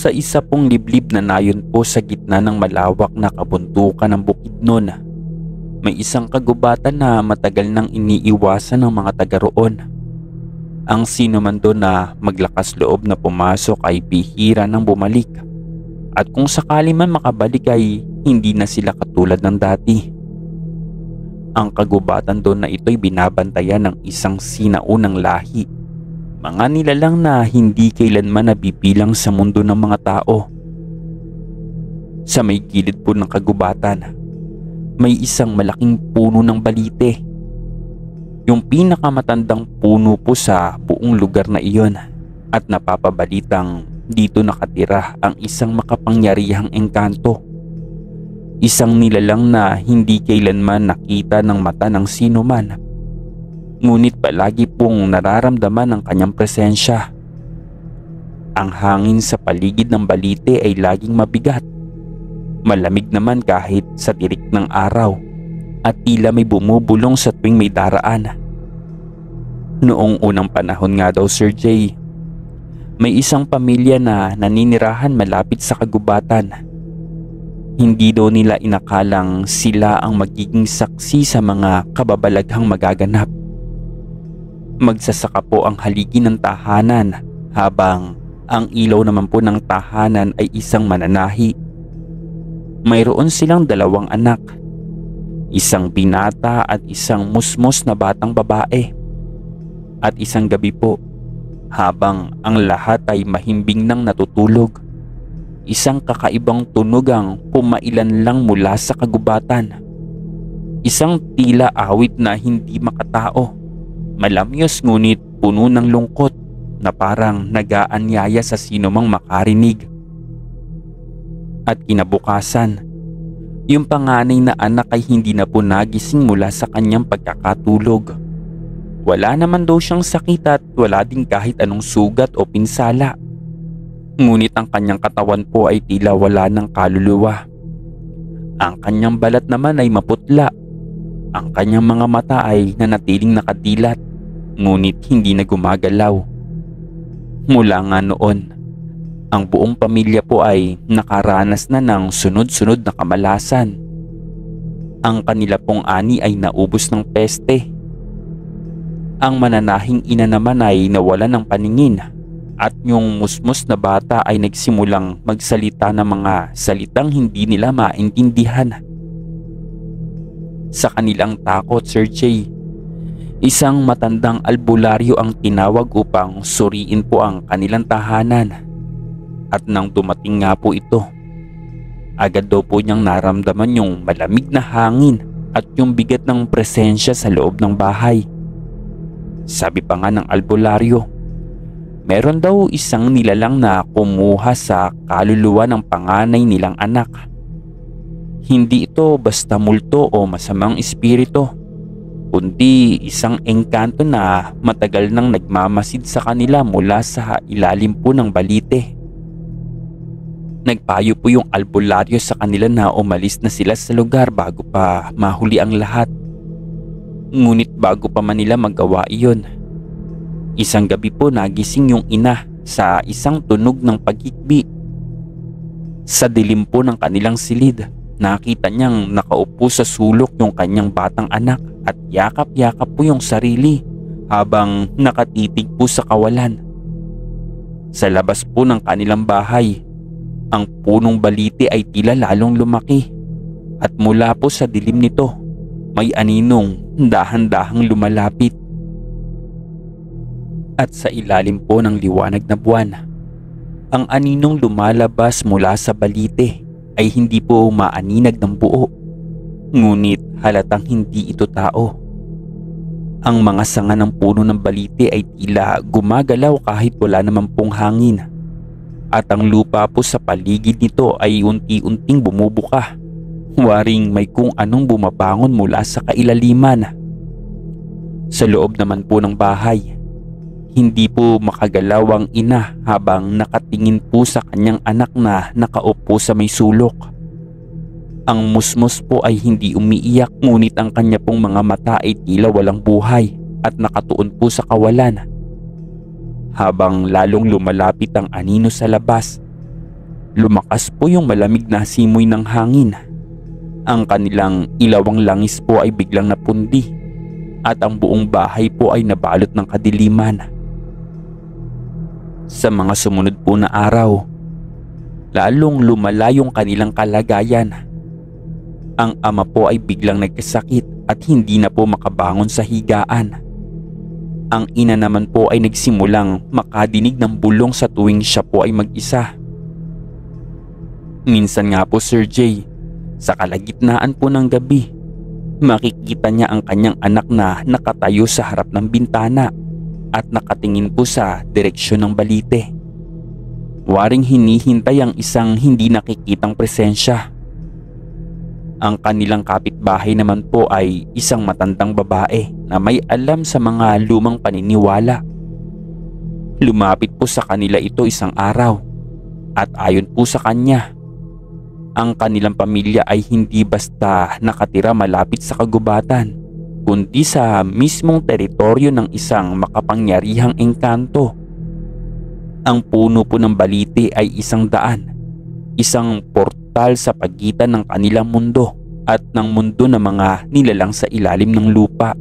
Sa isa pong liblib na nayon po sa gitna ng malawak na kabuntukan ng Bukidnon, may isang kagubatan na matagal nang iniiwasan ng mga taga roon. Ang sino man doon na maglakas loob na pumasok ay bihira nang bumalik, at kung sakali man makabalik ay hindi na sila katulad ng dati. Ang kagubatan doon na ito'y binabantayan ng isang sinaunang lahi, mga nilalang na hindi kailanman nabibilang sa mundo ng mga tao. Sa may gilid po ng kagubatan, may isang malaking puno ng balite. Yung pinakamatandang puno po sa buong lugar na iyon, at napapabalitang dito nakatira ang isang makapangyarihang engkanto. Isang nilalang na hindi kailanman nakita ng mata ng sino man, ngunit palagi pong nararamdaman ang kanyang presensya. Ang hangin sa paligid ng balite ay laging mabigat, malamig naman kahit sa tirik ng araw, at tila may bumubulong sa tuwing may daraan. Noong unang panahon nga daw, Sir Jay, may isang pamilya na naninirahan malapit sa kagubatan. Hindi daw nila inakalang sila ang magiging saksi sa mga kababalaghang magaganap. Magsasaka po ang haligi ng tahanan, habang ang ilaw naman po ng tahanan ay isang mananahi. Mayroon silang 2 anak, isang binata at isang musmos na batang babae. At isang gabi po, habang ang lahat ay mahimbing nang natutulog, isang kakaibang tunog ang pumailan lang mula sa kagubatan. Isang tila awit na hindi makatao, malamyos ngunit puno ng lungkot, na parang nag-aanyaya sa sinumang makarinig. At kinabukasan, yung panganay na anak ay hindi na po nagising mula sa kanyang pagkakatulog. Wala naman daw siyang sakit at wala din kahit anong sugat o pinsala. Ngunit ang kanyang katawan po ay tila wala ng kaluluwa. Ang kanyang balat naman ay maputla. Ang kanyang mga mata ay nanatiling nakadilat, ngunit hindi na gumagalaw. Mula nga noon, ang buong pamilya po ay nakaranas na ng sunod-sunod na kamalasan. Ang kanila pong ani ay naubos ng peste. Ang mananahing ina naman ay nawalan ng paningin, at yung musmos na bata ay nagsimulang magsalita ng mga salitang hindi nila maintindihan. Sa kanilang takot, Sir Jay, isang matandang albularyo ang tinawag upang suriin po ang kanilang tahanan. At nang dumating nga po ito, agad daw po niyang naramdaman yung malamig na hangin at yung bigat ng presensya sa loob ng bahay. Sabi pa nga ng albularyo, meron daw isang nilalang na kumuha sa kaluluwa ng panganay nilang anak. Hindi ito basta multo o masamang espiritu, kundi isang engkanto na matagal nang nagmamasid sa kanila mula sa ilalim po ng balite. Nagpayo po yung albularyo sa kanila na umalis na sila sa lugar bago pa mahuli ang lahat. Ngunit bago pa man nila magawa iyon, isang gabi po nagising yung ina sa isang tunog ng paghikbi. Sa dilim po ng kanilang silid, nakita niyang nakaupo sa sulok yung kanyang batang anak at yakap-yakap po yung sarili habang nakatitig po sa kawalan. Sa labas po ng kanilang bahay, ang punong balite ay tila lalong lumaki, at mula po sa dilim nito, may aninong dahan-dahang lumalapit. At sa ilalim po ng liwanag na buwan, ang aninong lumalabas mula sa balite ay hindi po maaninag ng buo, ngunit halatang hindi ito tao. Ang mga sanga ng puno ng balite ay tila gumagalaw kahit wala naman pong hangin, at ang lupa po sa paligid nito ay unti-unting bumubuka, waring may kung anong bumabangon mula sa kailaliman. Sa loob naman po ng bahay, hindi po makagalaw ang ina habang nakatingin po sa kanyang anak na nakaupo sa may sulok. Ang musmos po ay hindi umiiyak, ngunit ang kanya pong mga mata ay tila walang buhay at nakatuon po sa kawalan. Habang lalong lumalapit ang anino sa labas, lumakas po yung malamig na simoy ng hangin. Ang kanilang ilawang langis po ay biglang napundi at ang buong bahay po ay nabalot ng kadiliman. Sa mga sumunod po na araw, lalong lumala yung kanilang kalagayan. Ang ama po ay biglang nagkasakit at hindi na po makabangon sa higaan. Ang ina naman po ay nagsimulang makadinig ng bulong sa tuwing siya po ay mag-isa. Minsan nga po, Sir Jay, sa kalagitnaan po ng gabi, makikita niya ang kanyang anak na nakatayo sa harap ng bintana at nakatingin po sa direksyon ng balite. Waring hinihintay ang isang hindi nakikitang presensya. Ang kanilang kapitbahay naman po ay isang matandang babae na may alam sa mga lumang paniniwala. Lumapit po sa kanila ito isang araw at ayon po sa kanya, ang kanilang pamilya ay hindi basta nakatira malapit sa kagubatan, kundi sa mismong teritoryo ng isang makapangyarihang engkanto. Ang puno po ng balite ay isang daan, isang portal sa pagitan ng kanilang mundo at ng mundo ng mga nilalang sa ilalim ng lupa.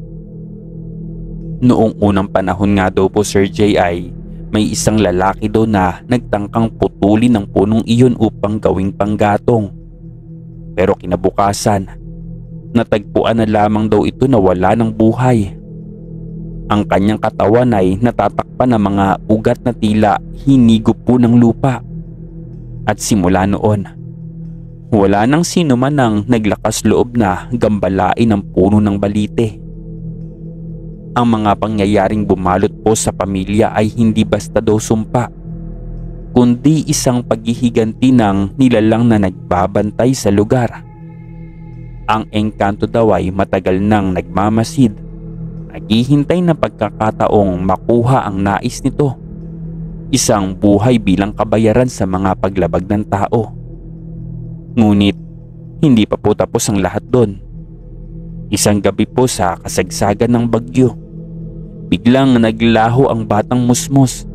Noong unang panahon nga daw po, Sir Jay, ay may isang lalaki daw na nagtangkang putulin ng punong iyon upang gawing panggatong. Pero kinabukasan, natagpuan na lamang daw ito na wala ng buhay. Ang kanyang katawan ay natatakpan ng mga ugat na tila hinigop po ng lupa. At simula noon, wala nang sino man ang naglakas loob na gambalain ang puno ng balite. Ang mga pangyayaring bumalot po sa pamilya ay hindi basta daw sumpa, kundi isang paghihiganti ng nilalang na nagbabantay sa lugar. Ang engkanto daw ay matagal nang nagmamasid, naghihintay na pagkakataong makuha ang nais nito, isang buhay bilang kabayaran sa mga paglabag ng tao. Ngunit hindi pa po tapos ang lahat doon. Isang gabi po sa kasagsagan ng bagyo, biglang naglaho ang batang Musmos.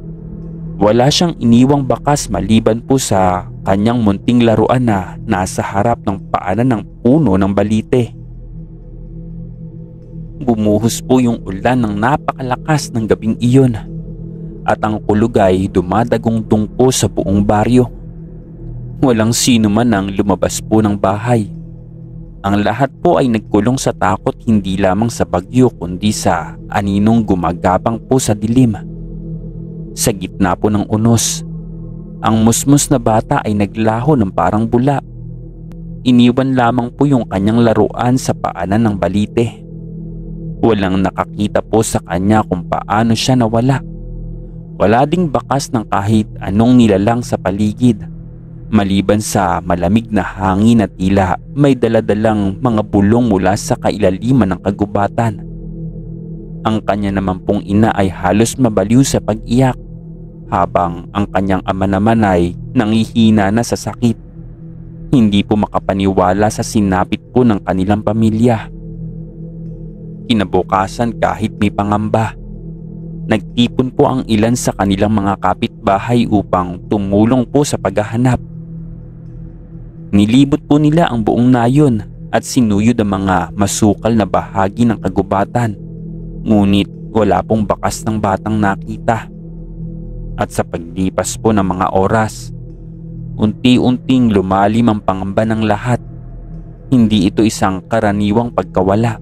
Wala siyang iniwang bakas maliban po sa kanyang munting laruan na nasa harap ng paanan ng puno ng balite. Bumuhos po yung ulan ng napakalakas ng gabing iyon at ang kulog ay dumadagong-dung po sa buong baryo. Walang sino man ang lumabas po ng bahay. Ang lahat po ay nagkulong sa takot, hindi lamang sa bagyo kundi sa aninong gumagapang po sa dilim. Sa gitna po ng unos, ang Musmos na bata ay naglaho ng parang bula. Iniwan lamang po yung kanyang laruan sa paanan ng balite. Walang nakakita po sa kanya kung paano siya nawala. Wala ding bakas ng kahit anong nilalang sa paligid, maliban sa malamig na hangin at tila may daladalang mga bulong mula sa kailaliman ng kagubatan. Ang kanya naman pong ina ay halos mabaliw sa pag-iyak, habang ang kanyang ama naman ay nangihina na sa sakit. Hindi po makapaniwala sa sinapit po ng kanilang pamilya. Kinabukasan, kahit may pangamba, nagtipon po ang ilan sa kanilang mga kapitbahay upang tumulong po sa paghahanap. Nilibot po nila ang buong nayon at sinuyod ang mga masukal na bahagi ng kagubatan, ngunit wala pong bakas ng batang nakita. At sa paglipas po ng mga oras, unti-unting lumalim ang pangamba ng lahat. Hindi ito isang karaniwang pagkawala.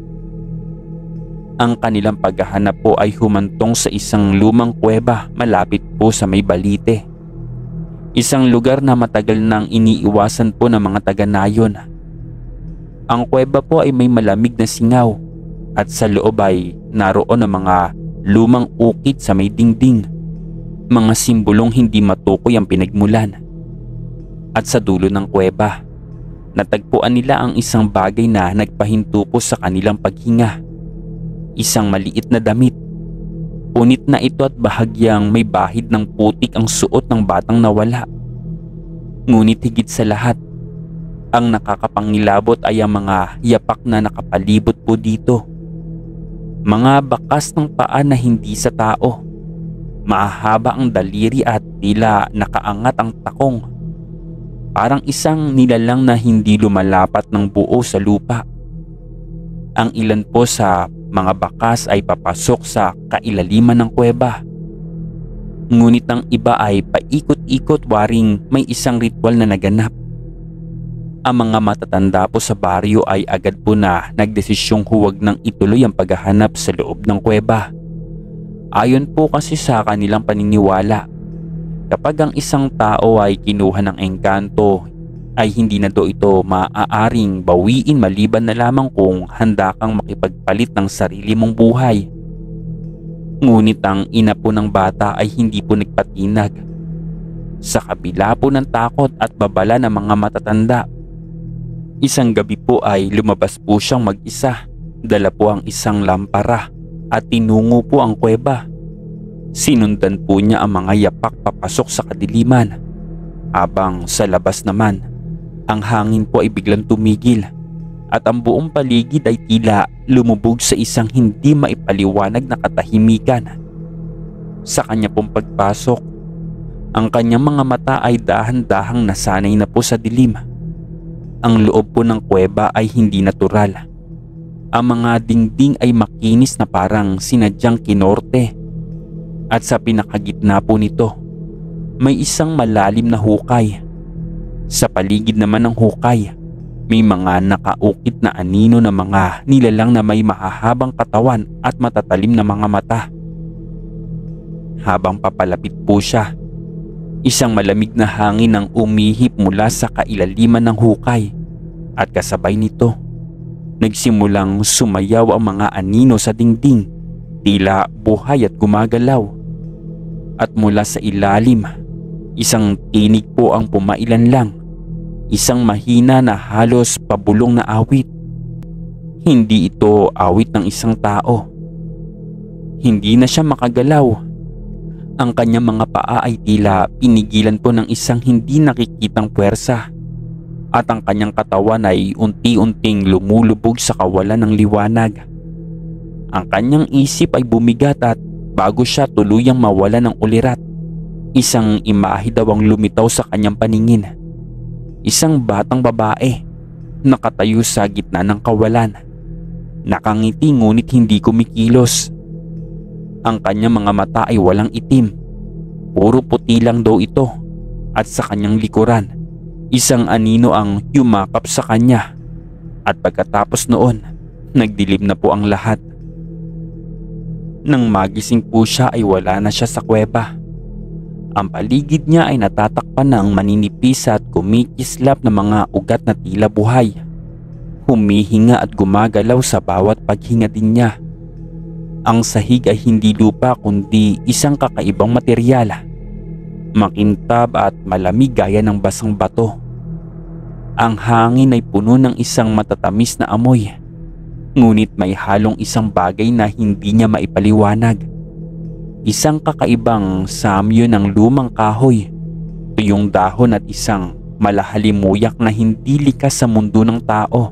Ang kanilang paghahanap po ay humantong sa isang lumang kuweba malapit po sa may balite. Isang lugar na matagal nang iniiwasan po ng mga taga-nayon. Ang kuweba po ay may malamig na singaw at sa loob ay naroon ang mga lumang ukit sa may dingding. Mga simbolong hindi matukoy ang pinagmulan. At sa dulo ng kuweba, natagpuan nila ang isang bagay na nagpahinto po sa kanilang paghinga. Isang maliit na damit. Punit na ito at bahagyang may bahid ng putik ang suot ng batang nawala. Ngunit higit sa lahat, ang nakakapangilabot ay ang mga yapak na nakapalibot po dito. Mga bakas ng paa na hindi sa tao. Mahahaba ang daliri at tila nakaangat ang takong. Parang isang nilalang na hindi lumalapat ng buo sa lupa. Ang ilan po sa mga bakas ay papasok sa kailaliman ng kuweba. Ngunit ang iba ay paikot-ikot waring may isang ritual na naganap. Ang mga matatanda po sa baryo ay agad po na nagdesisyong huwag nang ituloy ang paghahanap sa loob ng kuweba. Ayon po kasi sa kanilang paniniwala, kapag ang isang tao ay kinuha ng engkanto ay hindi na do ito maaaring bawiin maliban na lamang kung handa kang makipagpalit ng sarili mong buhay. Ngunit ang ina po ng bata ay hindi po nagpatinag. Sa kabila po ng takot at babala ng mga matatanda, isang gabi po ay lumabas po siyang mag-isa. Dala po ang isang lampara at tinungo po ang kuweba. Sinundan po niya ang mga yapak papasok sa kadiliman. Habang sa labas naman, ang hangin po ay biglang tumigil at ang buong paligid ay tila lumubog sa isang hindi maipaliwanag na katahimikan. Sa kanya pong pagpasok, ang kanyang mga mata ay dahan-dahang nasanay na po sa dilim. Ang loob po ng kuweba ay hindi natural. Ang mga dingding ay makinis na parang sinadyang kinorte. At sa pinakagitna po nito, may isang malalim na hukay. Sa paligid naman ng hukay, may mga nakaukit na anino na mga nilalang na may mahahabang katawan at matatalim na mga mata. Habang papalapit po siya, isang malamig na hangin ang umihip mula sa kailaliman ng hukay at kasabay nito, nagsimulang sumayaw ang mga anino sa dingding, tila buhay at gumagalaw. At mula sa ilalim, isang tinig po ang pumailan lang, isang mahina na halos pabulong na awit. Hindi ito awit ng isang tao. Hindi na siya makagalaw. Ang kanyang mga paa ay tila pinigilan po ng isang hindi nakikitang puwersa. At ang kanyang katawan ay unti-unting lumulubog sa kawalan ng liwanag. Ang kanyang isip ay bumigat at bago siya tuluyang mawala ng ulirat, isang imahe daw ang lumitaw sa kanyang paningin. Isang batang babae, nakatayo sa gitna ng kawalan. Nakangiti ngunit hindi kumikilos. Ang kanyang mga mata ay walang itim. Puro puti lang daw ito. At sa kanyang likuran, isang anino ang yumakap sa kanya. At pagkatapos noon, nagdilim na po ang lahat. Nang magising po siya ay wala na siya sa kuweba. Ang paligid niya ay natatakpan ng maninipis at kumikislap na mga ugat na tila buhay. Humihinga at gumagalaw sa bawat paghinga din niya. Ang sahig ay hindi lupa kundi isang kakaibang materyal. Makintab at malamig gaya ng basang bato. Ang hangin ay puno ng isang matatamis na amoy. Ngunit may halong isang bagay na hindi niya maipaliwanag. Isang kakaibang samyo ng lumang kahoy, tuyong dahon at isang malahalimuyak na hindi likas sa mundo ng tao.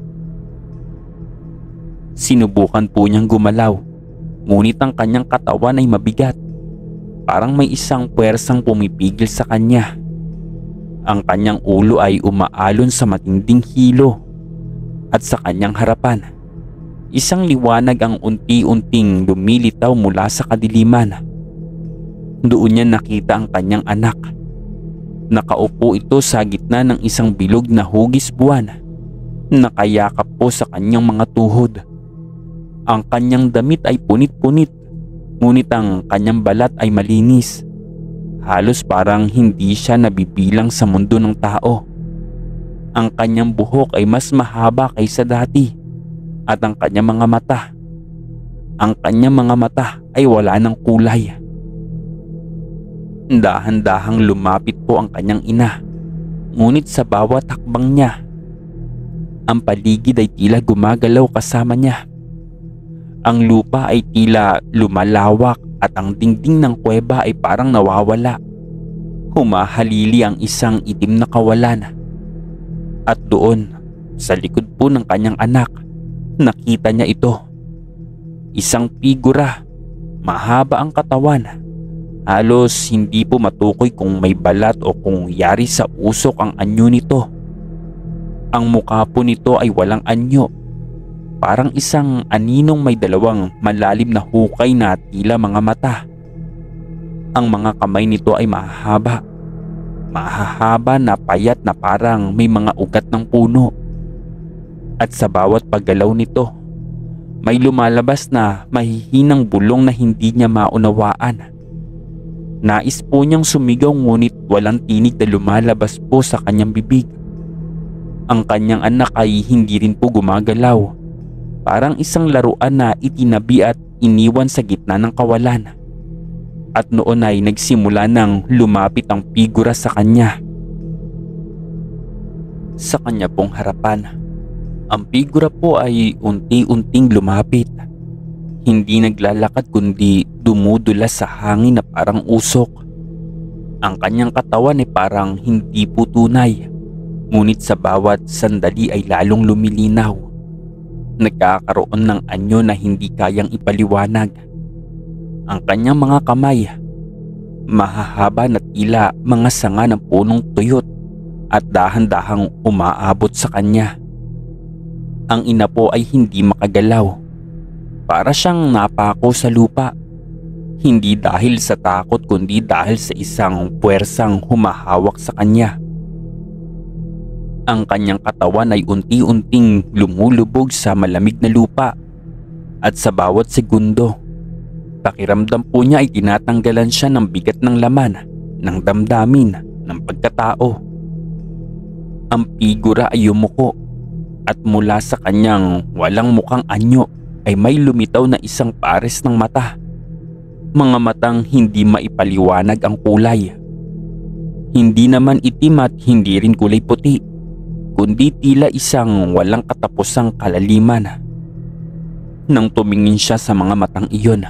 Sinubukan po niyang gumalaw, ngunit ang kanyang katawan ay mabigat. Parang may isang puwersang pumipigil sa kanya. Ang kanyang ulo ay umaalon sa matinding hilo. At sa kanyang harapan, isang liwanag ang unti-unting lumilitaw mula sa kadiliman. Doon niya nakita ang kanyang anak. Nakaupo ito sa gitna ng isang bilog na hugis buwan. Nakayakap po sa kanyang mga tuhod. Ang kanyang damit ay punit-punit, ngunit ang kanyang balat ay malinis. Halos parang hindi siya nabibilang sa mundo ng tao. Ang kanyang buhok ay mas mahaba kaysa dati. At ang kanyang mga mata ay wala ng kulay. Dahan-dahang lumapit po ang kanyang ina. Ngunit sa bawat hakbang niya, ang paligid ay tila gumagalaw kasama niya. Ang lupa ay tila lumalawak at ang dingding ng kuweba ay parang nawawala. Humahalili ang isang itim na kawalan. At doon, sa likod po ng kanyang anak, nakita niya ito. Isang figura, mahaba ang katawan, Halos hindi po matukoy kung may balat o kung yari sa usok ang anyo nito. Ang mukha po nito ay walang anyo. Parang isang aninong may dalawang malalim na hukay na tila mga mata. Ang mga kamay nito ay mahahaba. Mahahaba na payat na parang may mga ugat ng puno. At sa bawat paggalaw nito, may lumalabas na mahihinang bulong na hindi niya maunawaan. Nais po niyang sumigaw ngunit walang tinig na lumalabas po sa kanyang bibig. Ang kanyang anak ay hindi rin po gumagalaw. Parang isang laruan na itinabi at iniwan sa gitna ng kawalan. At noon ay nagsimula nang lumapit ang figura sa kanya. Sa kanya pong harapan, ang figura po ay unti-unting lumapit. Hindi naglalakad kundi dumudulas sa hangin na parang usok. Ang kanyang katawan ay parang hindi po tunay. Ngunit sa bawat sandali ay lalong lumilinaw. Nagkakaroon ng anyo na hindi kayang ipaliwanag. Ang kanyang mga kamay, mahahaba na tila mga sanga ng punong tuyot at dahan-dahang umaabot sa kanya. Ang ina po ay hindi makagalaw. Para siyang napako sa lupa. Hindi dahil sa takot kundi dahil sa isang puwersang humahawak sa kanya. Ang kanyang katawan ay unti-unting lumulubog sa malamig na lupa. At sa bawat segundo, pakiramdam po niya ay tinatanggalan siya ng bigat ng laman, ng damdamin, ng pagkatao. Ang figura ay yumuko at mula sa kanyang walang mukhang anyo ay may lumitaw na isang pares ng mata. Mga matang hindi maipaliwanag ang kulay. Hindi naman itim at hindi rin kulay puti, kundi tila isang walang katapusang kalaliman. Nang tumingin siya sa mga matang iyon,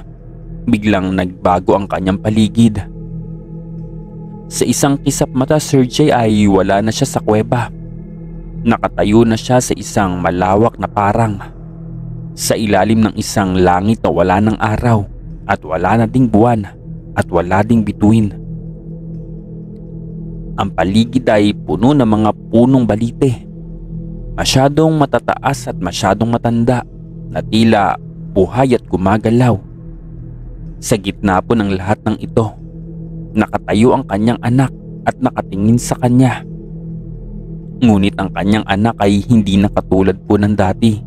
biglang nagbago ang kanyang paligid. Sa isang kisap mata, Sir Jay, ay wala na siya sa kuweba. Nakatayo na siya sa isang malawak na parang. Sa ilalim ng isang langit na wala ng araw at wala na ding buwan at wala ding bituin. Ang paligid ay puno ng mga punong balite. Masyadong matataas at masyadong matanda na tila buhay at gumagalaw. Sa gitna po ng lahat ng ito, nakatayo ang kanyang anak at nakatingin sa kanya. Ngunit ang kanyang anak ay hindi na katulad po ng dati.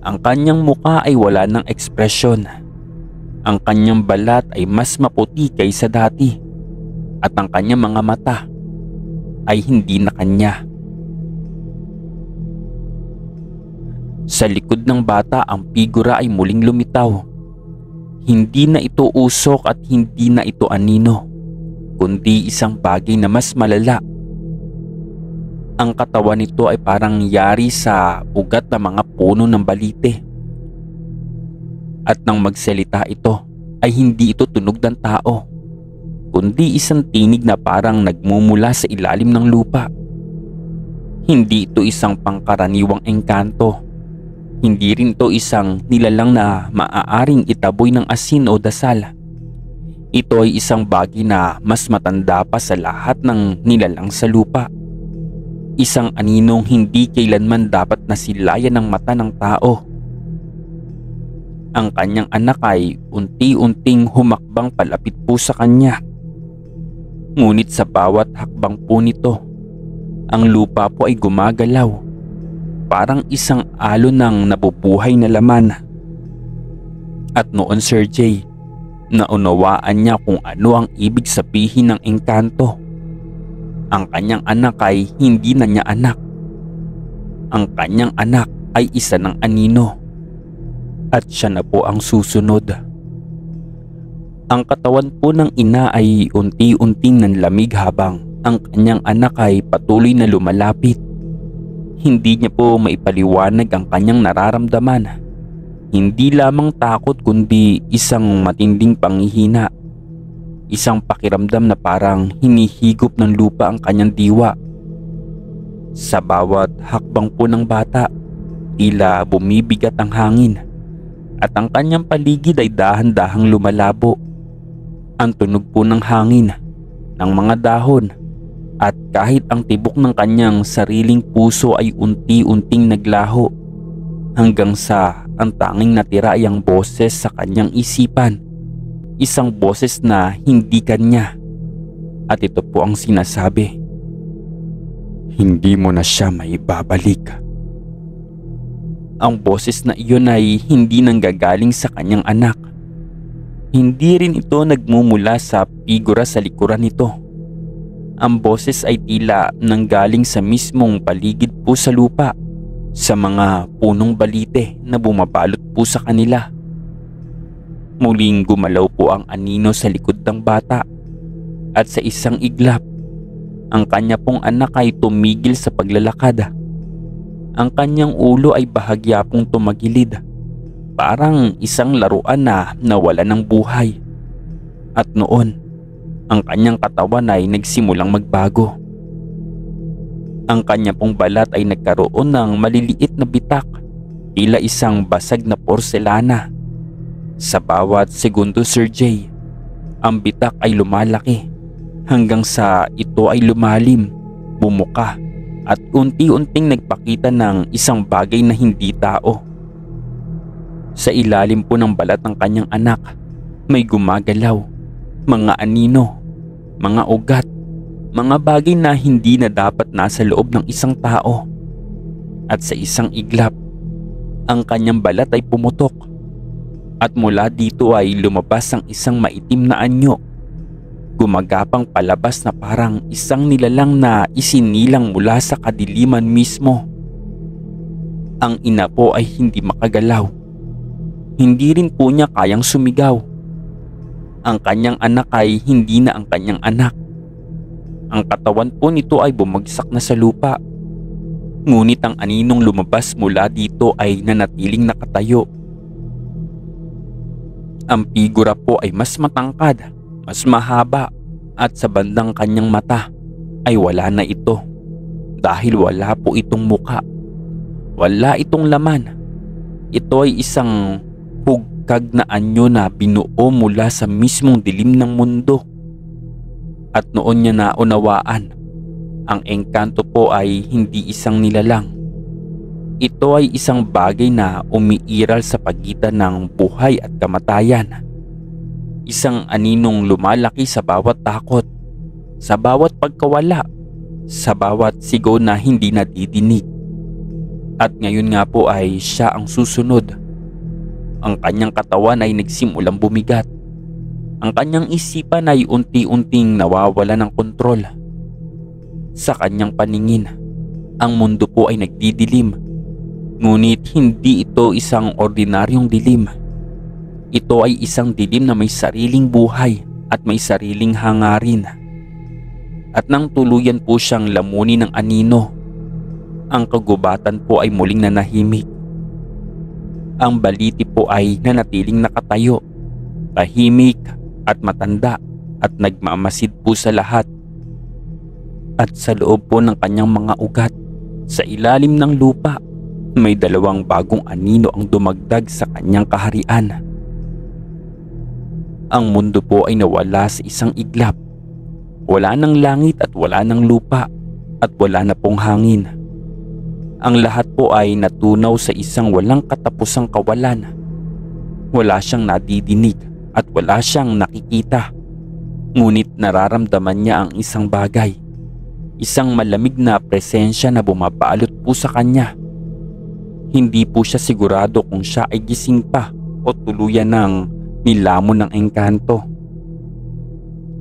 Ang kanyang mukha ay wala ng ekspresyon. Ang kanyang balat ay mas maputi kaysa dati. At ang kanyang mga mata ay hindi na kanya. Sa likod ng bata, ang figura ay muling lumitaw. Hindi na ito usok at hindi na ito anino, kundi isang bagay na mas malala. Ang katawan nito ay parang yari sa ugat ng mga puno ng balite. At nang magsalita ito, ay hindi ito tunog ng tao, kundi isang tinig na parang nagmumula sa ilalim ng lupa. Hindi ito isang pangkaraniwang engkanto. Hindi rin ito isang nilalang na maaaring itaboy ng asin o dasal. Ito ay isang bagay na mas matanda pa sa lahat ng nilalang sa lupa. Isang aninong hindi kailanman dapat nasilayan ng mata ng tao. Ang kanyang anak ay unti-unting humakbang palapit po sa kanya. Ngunit sa bawat hakbang po nito, ang lupa po ay gumagalaw. Parang isang alon ng nabubuhay na laman. At noon, Sir Jay, naunawaan niya kung ano ang ibig sabihin ng engkanto. Ang kanyang anak ay hindi na niya anak. Ang kanyang anak ay isa ng anino. At siya na po ang susunod. Ang katawan po ng ina ay unti-unting nanlamig habang ang kanyang anak ay patuloy na lumalapit. Hindi niya po maipaliwanag ang kanyang nararamdaman. Hindi lamang takot kundi isang matinding panghihina. Isang pakiramdam na parang hinihigop ng lupa ang kanyang diwa. Sa bawat hakbang po ng bata, tila bumibigat ang hangin at ang kanyang paligid ay dahan-dahang lumalabo. Ang tunog po ng hangin, ng mga dahon, at kahit ang tibok ng kanyang sariling puso ay unti-unting naglaho hanggang sa ang tanging natira ay ang boses sa kanyang isipan. Isang boses na hindi kanya. At ito po ang sinasabi, "Hindi mo na siya maibabalik." Ang boses na iyon ay hindi nanggagaling sa kanyang anak. Hindi rin ito nagmumula sa figura sa likuran nito. Ang boses ay tila nanggaling sa mismong paligid po sa lupa, sa mga punong balite na bumabalot po sa kanila. Muling gumalaw po ang anino sa likod ng bata at sa isang iglap, ang kanya pong anak ay tumigil sa paglalakad. Ang kanyang ulo ay bahagya pong tumagilid, parang isang laruan na nawala ng buhay. At noon, ang kanyang katawan ay nagsimulang magbago. Ang kanya pong balat ay nagkaroon ng maliliit na bitak, tila isang basag na porselana. Sa bawat segundo, Sir Jay, ang bitak ay lumalaki hanggang sa ito ay lumalim, bumuka at unti-unting nagpakita ng isang bagay na hindi tao. Sa ilalim po ng balat ng kanyang anak, may gumagalaw, mga anino, mga ugat, mga bagay na hindi na dapat nasa loob ng isang tao. At sa isang iglap, ang kanyang balat ay pumutok. At mula dito ay lumabas ang isang maitim na anyo, gumagapang palabas na parang isang nilalang na isinilang mula sa kadiliman mismo. Ang ina po ay hindi makagalaw. Hindi rin po niya kayang sumigaw. Ang kanyang anak ay hindi na ang kanyang anak. Ang katawan po nito ay bumagsak na sa lupa. Ngunit ang aninong lumabas mula dito ay nanatiling nakatayo. Ang figura po ay mas matangkad, mas mahaba, at sa bandang kanyang mata ay wala na ito dahil wala po itong muka. Wala itong laman. Ito ay isang hugkag na anyo na binuo mula sa mismong dilim ng mundo. At noon niya naunawaan, ang engkanto po ay hindi isang nilalang. Ito ay isang bagay na umiiral sa pagitan ng buhay at kamatayan. Isang aninong lumalaki sa bawat takot, sa bawat pagkawala, sa bawat sigaw na hindi nadidinig. At ngayon nga po ay siya ang susunod. Ang kanyang katawan ay nagsimulang bumigat. Ang kanyang isipan ay unti-unting nawawala ng kontrol. Sa kanyang paningin, ang mundo po ay nagdidilim. Ngunit hindi ito isang ordinaryong dilim. Ito ay isang dilim na may sariling buhay at may sariling hangarin. At nang tuluyan po siyang lamunin ng anino, ang kagubatan po ay muling nanahimik. Ang baliti po ay nanatiling nakatayo, tahimik at matanda at nagmamasid po sa lahat. At sa loob po ng kanyang mga ugat, sa ilalim ng lupa, may dalawang bagong anino ang dumagdag sa kanyang kaharian. Ang mundo po ay nawala sa isang iglap. Wala ng langit at wala ng lupa at wala na pong hangin. Ang lahat po ay natunaw sa isang walang katapusang kawalan. Wala siyang nadidinig at wala siyang nakikita. Ngunit nararamdaman niya ang isang bagay. Isang malamig na presensya na bumabalot po sa kanya. Hindi po siya sigurado kung siya ay gising pa o tuluyan ng nilamon ng engkanto.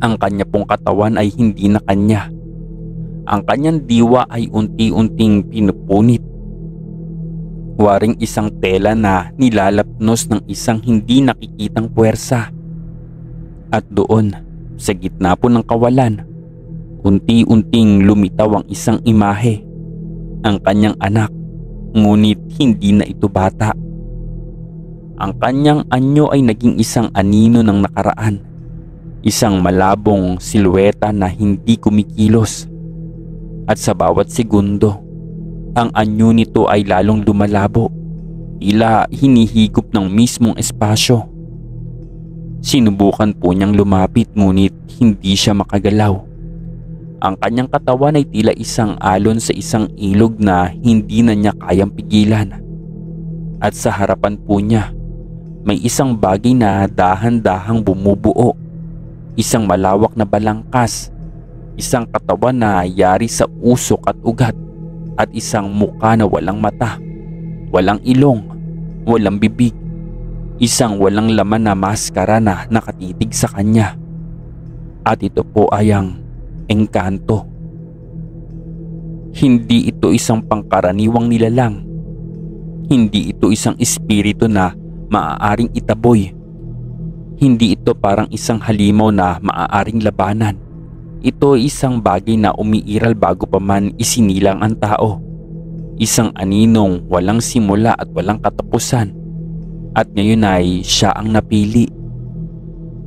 Ang kanya pong katawan ay hindi na kanya. Ang kanyang diwa ay unti-unting pinupunit. Waring isang tela na nilalapnos ng isang hindi nakikitang puwersa. At doon, sa gitna po ng kawalan, unti-unting lumitaw ang isang imahe. Ang kanyang anak. Ngunit hindi na ito bata. Ang kanyang anyo ay naging isang anino ng nakaraan. Isang malabong silweta na hindi kumikilos. At sa bawat segundo, ang anyo nito ay lalong lumalabo. Tila hinihigop ng mismong espasyo. Sinubukan po niyang lumapit ngunit hindi siya makagalaw. Ang kanyang katawan ay tila isang alon sa isang ilog na hindi na niya kayang pigilan. At sa harapan po niya, may isang bagay na dahan-dahang bumubuo. Isang malawak na balangkas, isang katawan na yari sa usok at ugat, at isang mukha na walang mata, walang ilong, walang bibig. Isang walang laman na maskara na nakatitig sa kanya. At ito po ay ang engkanto. Hindi ito isang pangkaraniwang nilalang. Hindi ito isang espiritu na maaaring itaboy. Hindi ito parang isang halimaw na maaaring labanan. Ito ay isang bagay na umiiral bago pa man isinilang ang tao. Isang aninong walang simula at walang katapusan. At ngayon ay siya ang napili.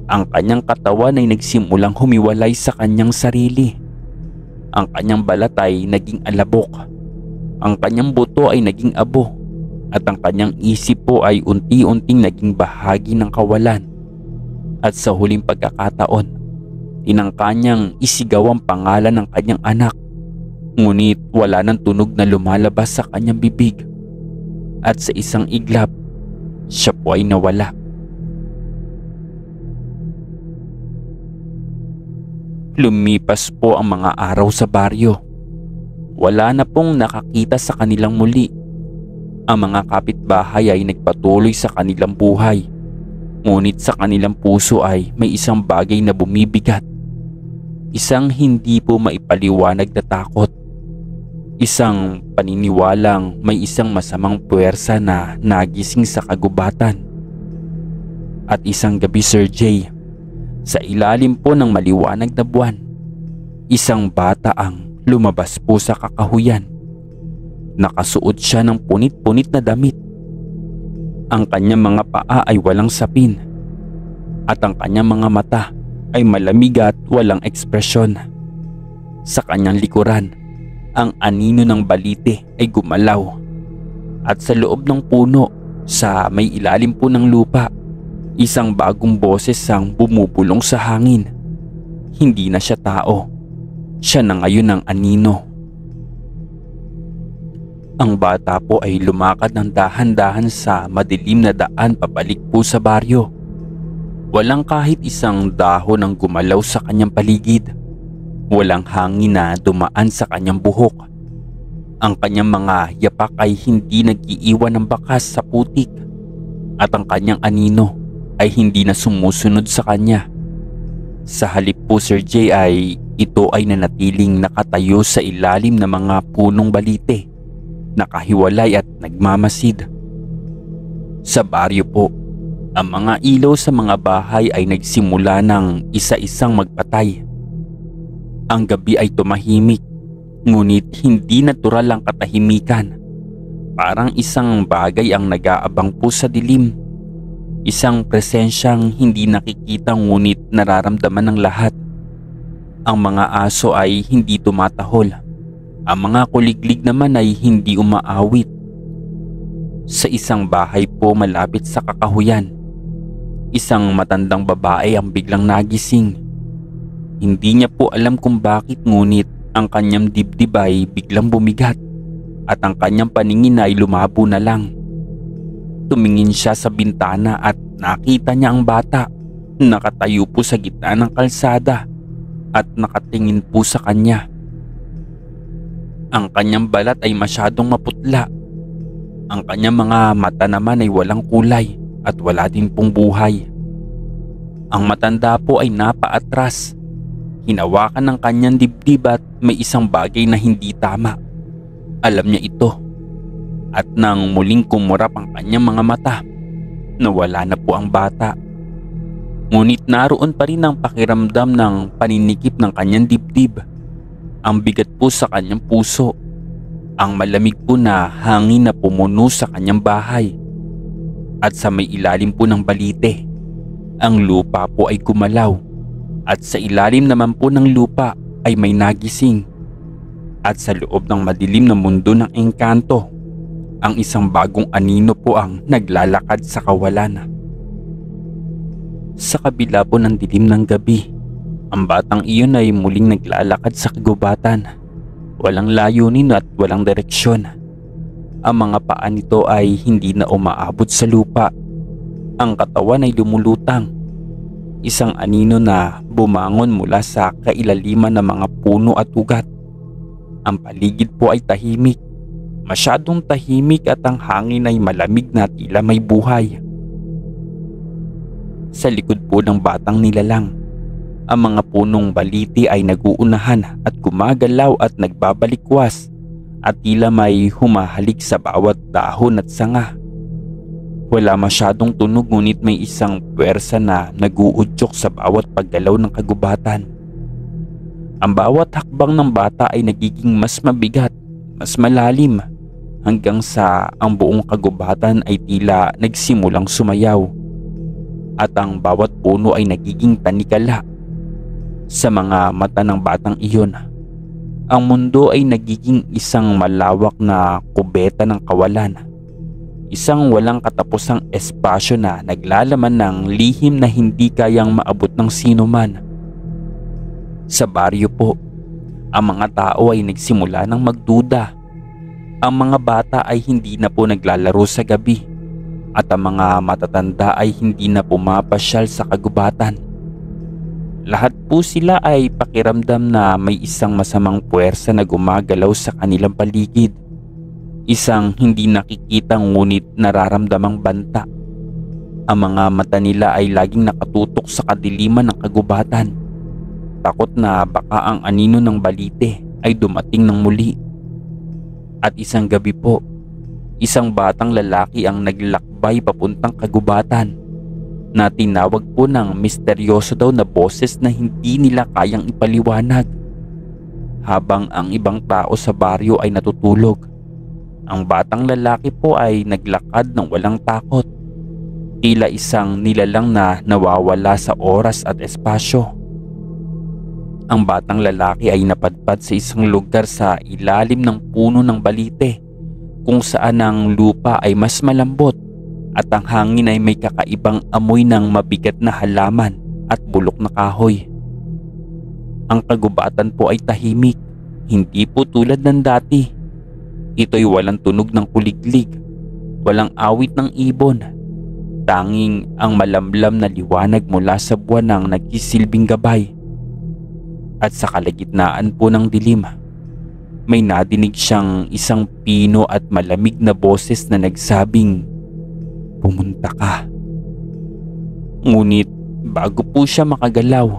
Ang kanyang katawan ay nagsimulang humiwalay sa kanyang sarili. Ang kanyang balat ay naging alabok. Ang kanyang buto ay naging abo. At ang kanyang isip po ay unti-unting naging bahagi ng kawalan. At sa huling pagkakataon, tinangka niyang isigaw ang pangalan ng kanyang anak. Ngunit wala nang tunog na lumalabas sa kanyang bibig. At sa isang iglap, siya po ay nawala. Lumipas po ang mga araw sa baryo. Wala na pong nakakita sa kanilang muli. Ang mga kapitbahay ay nagpatuloy sa kanilang buhay. Ngunit sa kanilang puso ay may isang bagay na bumibigat. Isang hindi po maipaliwanag na takot. Isang paniniwalang may isang masamang puwersa na nagising sa kagubatan. At isang gabi, Sir Jay, sa ilalim po ng maliwanag na buwan, isang bata ang lumabas po sa kakahuyan. Nakasuot siya ng punit-punit na damit. Ang kanyang mga paa ay walang sapin. At ang kanyang mga mata ay malamig at walang ekspresyon. Sa kanyang likuran, ang anino ng balite ay gumalaw. At sa loob ng puno, sa may ilalim po ng lupa, isang bagong boses ang bumubulong sa hangin. Hindi na siya tao. Siya na ngayon ang anino. Ang bata po ay lumakad ng dahan-dahan sa madilim na daan pabalik po sa baryo. Walang kahit isang dahon ang gumalaw sa kanyang paligid. Walang hangin na dumaan sa kanyang buhok. Ang kanyang mga yapak ay hindi nag-iiwan ng bakas sa putik. At ang kanyang anino ay hindi na sumusunod sa kanya. Sa halip po, Sir Jay, ay ito ay nanatiling nakatayo sa ilalim ng mga punong balite, nakahiwalay at nagmamasid. Sa baryo po, ang mga ilaw sa mga bahay ay nagsimula ng isa-isang magpatay. Ang gabi ay tumahimik, ngunit hindi natural ang katahimikan. Parang isang bagay ang nag-aabang po sa dilim. Isang presensyang hindi nakikita ngunit nararamdaman ng lahat. Ang mga aso ay hindi tumatahol. Ang mga kuliglig naman ay hindi umaawit. Sa isang bahay po malapit sa kakahuyan, isang matandang babae ang biglang nagising. Hindi niya po alam kung bakit, ngunit ang kanyang dibdib ay biglang bumigat at ang kanyang paningin ay lumabo na lang. Tumingin siya sa bintana at nakita niya ang bata. Nakatayo po sa gitna ng kalsada at nakatingin po sa kanya. Ang kanyang balat ay masyadong maputla. Ang kanyang mga mata naman ay walang kulay at wala din pong buhay. Ang matanda po ay napaatras. Hinawakan ng kanyang dibdib at may isang bagay na hindi tama. Alam niya ito. At nang muling kumurap ang kanyang mga mata, nawala na po ang bata. Ngunit naroon pa rin ang pakiramdam ng paninikip ng kanyang dibdib. Ang bigat po sa kanyang puso. Ang malamig po na hangin na pumuno sa kanyang bahay. At sa may ilalim po ng balite, ang lupa po ay gumalaw. At sa ilalim naman po ng lupa ay may nagising. At sa loob ng madilim na mundo ng engkanto, ang isang bagong anino po ang naglalakad sa kawalan. Sa kabila po ng dilim ng gabi, ang batang iyon ay muling naglalakad sa kagubatan. Walang layunin at walang direksyon. Ang mga paa nito ay hindi na umaabot sa lupa. Ang katawan ay lumulutang. Isang anino na bumangon mula sa kailaliman ng mga puno at ugat. Ang paligid po ay tahimik. Masyadong tahimik at ang hangin ay malamig na tila may buhay. Sa likod po ng batang nilalang, ang mga punong baliti ay naguunahan at gumagalaw at nagbabalikwas at tila may humahalik sa bawat dahon at sanga. Wala masyadong tunog ngunit may isang puwersa na naguudyok sa bawat paggalaw ng kagubatan. Ang bawat hakbang ng bata ay nagiging mas mabigat, mas malalim, hanggang sa ang buong kagubatan ay tila nagsimulang sumayaw. At ang bawat puno ay nagiging tanikala. Sa mga mata ng batang iyon, ang mundo ay nagiging isang malawak na kubeta ng kawalan. Isang walang katapusang espasyo na naglalaman ng lihim na hindi kayang maabot ng sino man. Sa baryo po, ang mga tao ay nagsimula ng magduda. Ang mga bata ay hindi na po naglalaro sa gabi at ang mga matatanda ay hindi na pumapasyal sa kagubatan. Lahat po sila ay pakiramdam na may isang masamang puwersa na gumagalaw sa kanilang paligid. Isang hindi nakikita ngunit nararamdamang banta. Ang mga mata nila ay laging nakatutok sa kadiliman ng kagubatan. Takot na baka ang anino ng balite ay dumating ng muli. At isang gabi po, isang batang lalaki ang naglakbay papuntang kagubatan na tinawag po ng misteryoso daw na boses na hindi nila kayang ipaliwanag. Habang ang ibang tao sa baryo ay natutulog, ang batang lalaki po ay naglakad ng walang takot. Tila isang nilalang na nawawala sa oras at espasyo. Ang batang lalaki ay napadpad sa isang lugar sa ilalim ng puno ng balite kung saan ang lupa ay mas malambot at ang hangin ay may kakaibang amoy ng mabigat na halaman at bulok na kahoy. Ang kagubatan po ay tahimik, hindi po tulad ng dati. Ito'y walang tunog ng kuliglig, walang awit ng ibon. Tanging ang malamlam na liwanag mula sa buwan ng nagsisilbing gabay. At sa kalagitnaan po ng dilim, may nadinig siyang isang pino at malamig na boses na nagsabing, "Pumunta ka." Ngunit bago po siya makagalaw,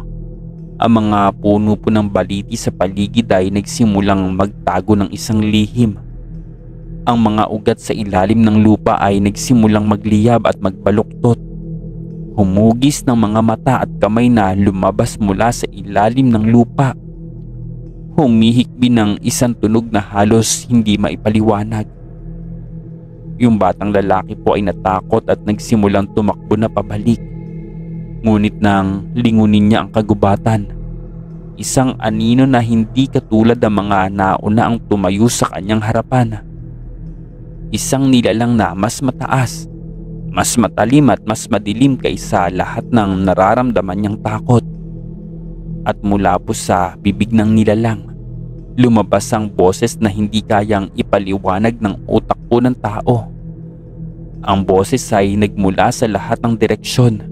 ang mga puno po ng baliti sa paligid ay nagsimulang magtago ng isang lihim. Ang mga ugat sa ilalim ng lupa ay nagsimulang magliyab at magbaluktot. Humugis ng mga mata at kamay na lumabas mula sa ilalim ng lupa. Humihikbi ng isang tunog na halos hindi maipaliwanag. Yung batang lalaki po ay natakot at nagsimulang tumakbo na pabalik. Ngunit nang lingunin niya ang kagubatan, isang anino na hindi katulad ng mga nauna ang tumayo sa kanyang harapan. Isang nilalang na mas mataas, mas matalim at mas madilim kaysa lahat ng nararamdaman niyang takot. At mula po sa bibig ng nilalang, lumabas ang boses na hindi kayang ipaliwanag ng utak po ng tao. Ang boses ay nagmula sa lahat ng direksyon,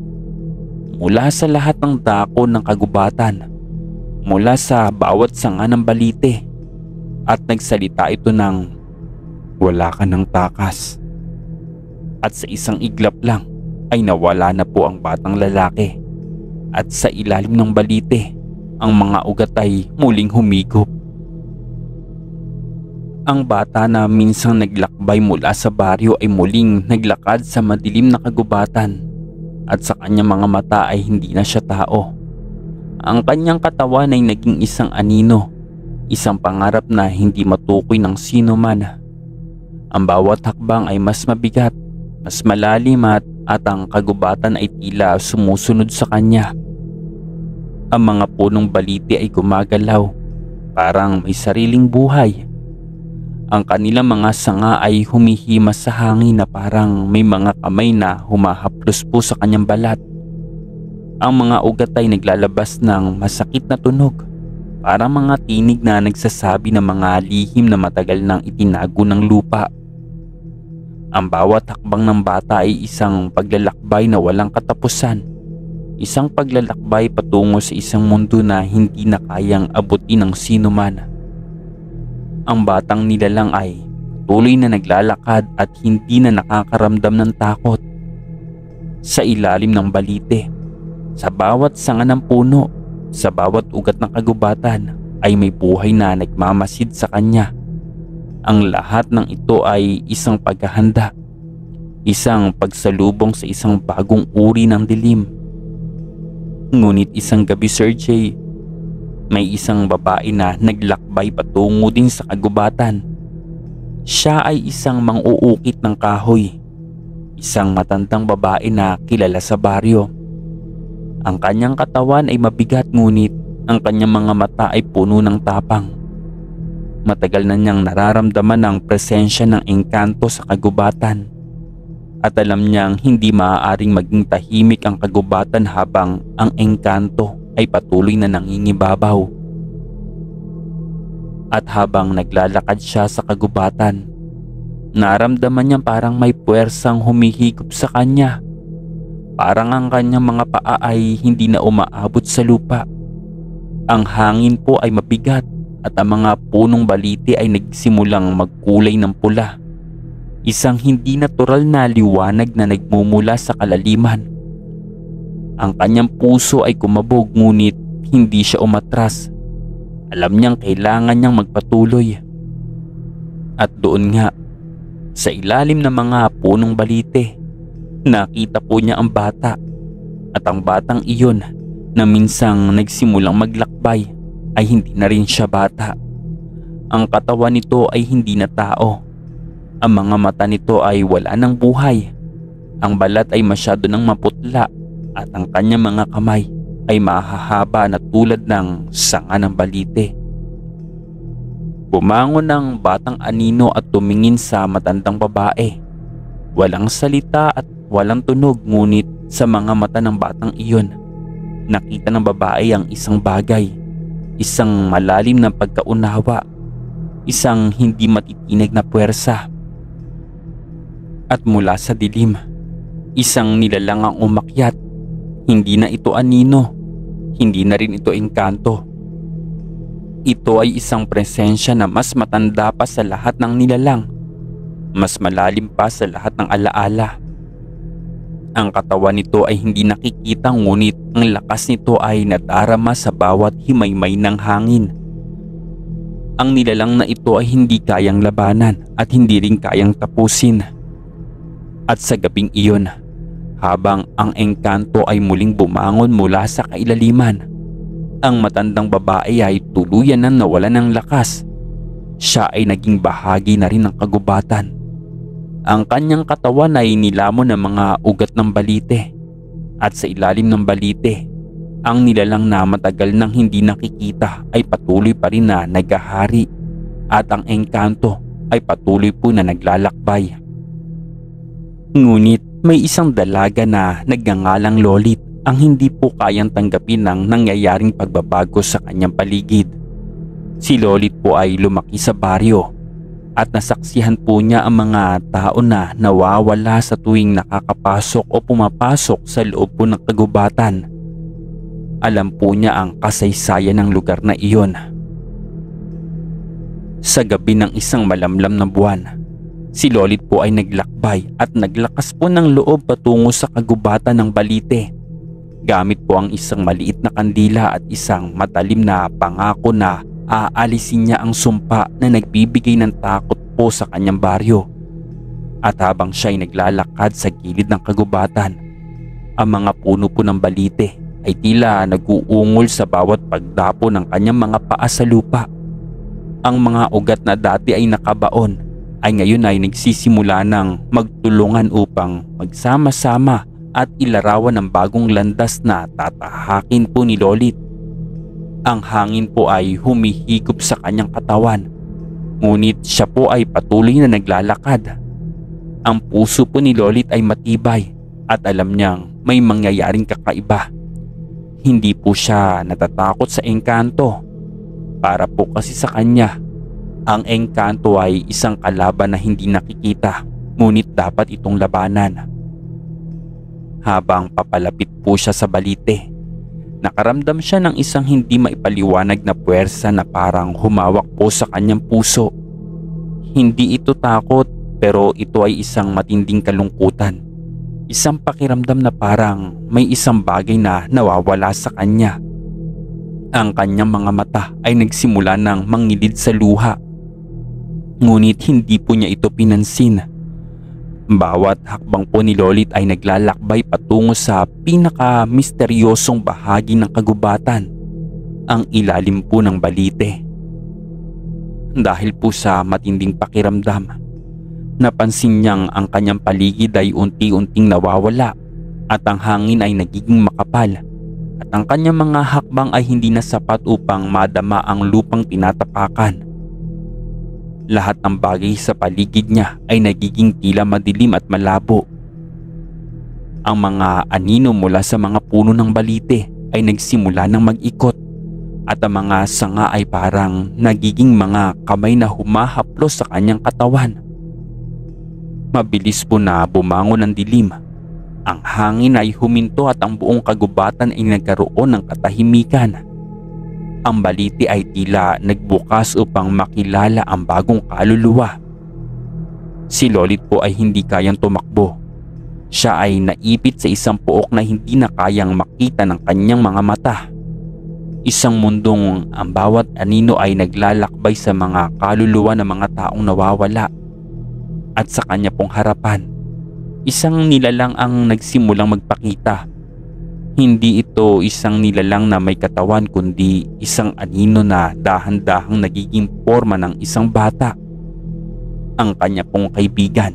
mula sa lahat ng dako ng kagubatan, mula sa bawat sanga ng balite, at nagsalita ito ng, "Wala ka ng takas." At sa isang iglap lang ay nawala na po ang batang lalaki. At sa ilalim ng balite, ang mga ugat ay muling humigop. Ang bata na minsang naglakbay mula sa baryo ay muling naglakad sa madilim na kagubatan. At sa kanyang mga mata ay hindi na siya tao. Ang kanyang katawan ay naging isang anino, isang pangarap na hindi matukoy ng sino man. Ang bawat hakbang ay mas mabigat, mas malalim at ang kagubatan ay tila sumusunod sa kanya. Ang mga punong baliti ay gumagalaw, parang may sariling buhay. Ang kanilang mga sanga ay humihimas sa hangin na parang may mga kamay na humahaplos po sa kanyang balat. Ang mga ugat ay naglalabas ng masakit na tunog, parang mga tinig na nagsasabi ng mga lihim na matagal nang itinago ng lupa. Ang bawat hakbang ng bata ay isang paglalakbay na walang katapusan. Isang paglalakbay patungo sa isang mundo na hindi na kayang abutin ng sino man. Ang batang nilalang ay tuloy na naglalakad at hindi na nakakaramdam ng takot. Sa ilalim ng balite, sa bawat sanga ng puno, sa bawat ugat ng kagubatan ay may buhay na nagmamasid sa kanya. Ang lahat ng ito ay isang paghahanda, isang pagsalubong sa isang bagong uri ng dilim. Ngunit isang gabi, Sir Jay, may isang babae na naglakbay patungo din sa kagubatan. Siya ay isang mang-uukit ng kahoy, isang matandang babae na kilala sa baryo. Ang kanyang katawan ay mabigat, ngunit ang kanyang mga mata ay puno ng tapang. Matagal na niyang nararamdaman ang presensya ng engkanto sa kagubatan. At alam niyang hindi maaaring maging tahimik ang kagubatan habang ang engkanto ay patuloy na nangingibabaw. At habang naglalakad siya sa kagubatan, naramdaman niya parang may puwersang humihigop sa kanya. Parang ang kanyang mga paa ay hindi na umaabot sa lupa. Ang hangin po ay mabigat at ang mga punong baliti ay nagsimulang magkulay ng pula. Isang hindi natural na liwanag na nagmumula sa kalaliman. Ang kanyang puso ay kumabog, ngunit hindi siya umatras. Alam niyang kailangan niyang magpatuloy. At doon nga, sa ilalim ng mga punong balite, nakita po niya ang bata. At ang batang iyon na minsang nagsimulang maglakbay ay hindi na rin siya bata. Ang katawan nito ay hindi na tao. Ang mga mata nito ay wala ng buhay. Ang balat ay masyado nang maputla at ang kanyang mga kamay ay mahahaba na tulad ng sanga ng balite. Bumangon ang batang anino at tumingin sa matandang babae. Walang salita at walang tunog, ngunit sa mga mata ng batang iyon, nakita ng babae ang isang bagay, isang malalim na pagkaunawa, isang hindi matitinig na puwersa. At mula sa dilim, isang nilalang ang umakyat. Hindi na ito anino, hindi na rin ito engkanto. Ito ay isang presensya na mas matanda pa sa lahat ng nilalang, mas malalim pa sa lahat ng alaala. Ang katawan nito ay hindi nakikita, ngunit ang lakas nito ay nadarama sa bawat himaymay ng hangin. Ang nilalang na ito ay hindi kayang labanan at hindi rin kayang tapusin. At sa gabing iyon, habang ang engkanto ay muling bumangon mula sa kailaliman, ang matandang babae ay tuluyan na nawalan ng lakas. Siya ay naging bahagi na rin ng kagubatan. Ang kanyang katawan ay nilamon ng mga ugat ng balite. At sa ilalim ng balite, ang nilalang na matagal nang hindi nakikita ay patuloy pa rin na naghahari. At ang engkanto ay patuloy po na naglalakbay. Ngunit may isang dalaga na nagngangalang Lolit ang hindi po kayang tanggapin ang nangyayaring pagbabago sa kanyang paligid. Si Lolit po ay lumaki sa baryo at nasaksihan po niya ang mga tao na nawawala sa tuwing nakakapasok o pumapasok sa loob po ng kagubatan. Alam po niya ang kasaysayan ng lugar na iyon. Sa gabi ng isang malamlam na buwan, si Lolit po ay naglakbay at naglakas po ng loob patungo sa kagubatan ng balite. Gamit po ang isang maliit na kandila at isang matalim na pangako na aalisin niya ang sumpa na nagbibigay ng takot po sa kanyang baryo. At habang siya ay naglalakad sa gilid ng kagubatan, ang mga puno po ng balite ay tila nag-uungol sa bawat pagdapo ng kanyang mga paa sa lupa. Ang mga ugat na dati ay nakabaon ay ngayon ay nagsisimula ng magtulungan upang magsama-sama at ilarawan ng bagong landas na tatahakin po ni Lolit. Ang hangin po ay humihigop sa kanyang katawan, ngunit siya po ay patuloy na naglalakad. Ang puso po ni Lolit ay matibay at alam niyang may mangyayaring kakaiba. Hindi po siya natatakot sa engkanto. Para po kasi sa kanya, ang engkanto ay isang kalaban na hindi nakikita, ngunit dapat itong labanan. Habang papalapit po siya sa balite, nakaramdam siya ng isang hindi maipaliwanag na puwersa na parang humawak po sa kanyang puso. Hindi ito takot, pero ito ay isang matinding kalungkutan. Isang pakiramdam na parang may isang bagay na nawawala sa kanya. Ang kanyang mga mata ay nagsimula ng mangilid sa luha. Ngunit hindi po niya ito pinansin. Bawat hakbang po ni Lolit ay naglalakbay patungo sa pinaka-misteryosong bahagi ng kagubatan, ang ilalim po ng balite. Dahil po sa matinding pakiramdam, napansin niyang ang kanyang paligid ay unti-unting nawawala at ang hangin ay nagiging makapal at ang kanyang mga hakbang ay hindi na sapat upang madama ang lupang tinatapakan. Lahat ng bagay sa paligid niya ay nagiging tila madilim at malabo. Ang mga anino mula sa mga puno ng balite ay nagsimula ng mag-ikot at ang mga sanga ay parang nagiging mga kamay na humahaplos sa kanyang katawan. Mabilis po na bumangon ang dilim. Ang hangin ay huminto at ang buong kagubatan ay nagkaroon ng katahimikan. Ang balite ay tila nagbukas upang makilala ang bagong kaluluwa. Si Lolit po ay hindi kayang tumakbo. Siya ay naipit sa isang puok na hindi na kayang makita ng kanyang mga mata. Isang mundong ang bawat anino ay naglalakbay sa mga kaluluwa ng mga taong nawawala. At sa kanya pong harapan, isang nilalang ang nagsimulang magpakita. Hindi ito isang nilalang na may katawan kundi isang anino na dahan-dahang nagiging forma ng isang bata. Ang kanya pong kaibigan